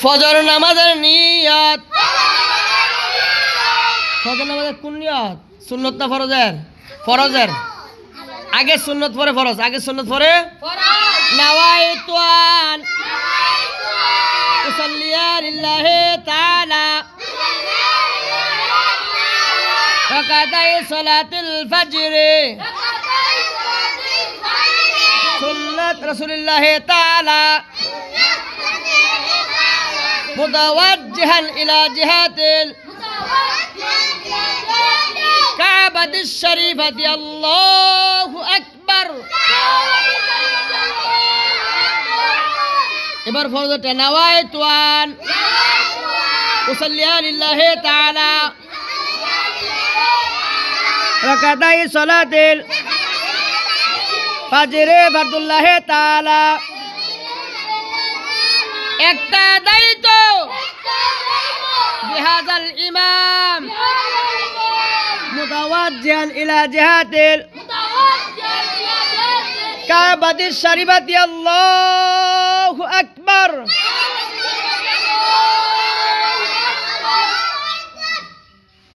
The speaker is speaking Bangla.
ফজর নামাজের নিয়ত। ফজর নামাজের কোন নিয়ত? সুন্নত না ফরজের? ফরজের। আগে সুন্নত পরে ফরজ, আগে সুন্নত পরে নাওয়াইতু আন উসাল্লিয়া লিল্লাহি তাআলা রাকাতাই সালাতুল ফজর সুন্নাত রাসূলুল্লাহি তাআলা মুতাওয়াজ্জিহান ইলা জিহাতিল কাবাতিশ শরীফাতি আল্লাহু আকবার। এবার ফরজটা নাওয়াইতু আন উসাল্লিয়া লিল্লাহি তাআলা রাকাতাই সালাতুল ফজর ফরদুল্লাহি তাআলা। একটা দায়িত্ব বিহাজাল ইমাম মুতাওয়াজ্জিহান ইলা জিহাতিল কাবাতিশ শরীফাতি আল্লাহু আকবার।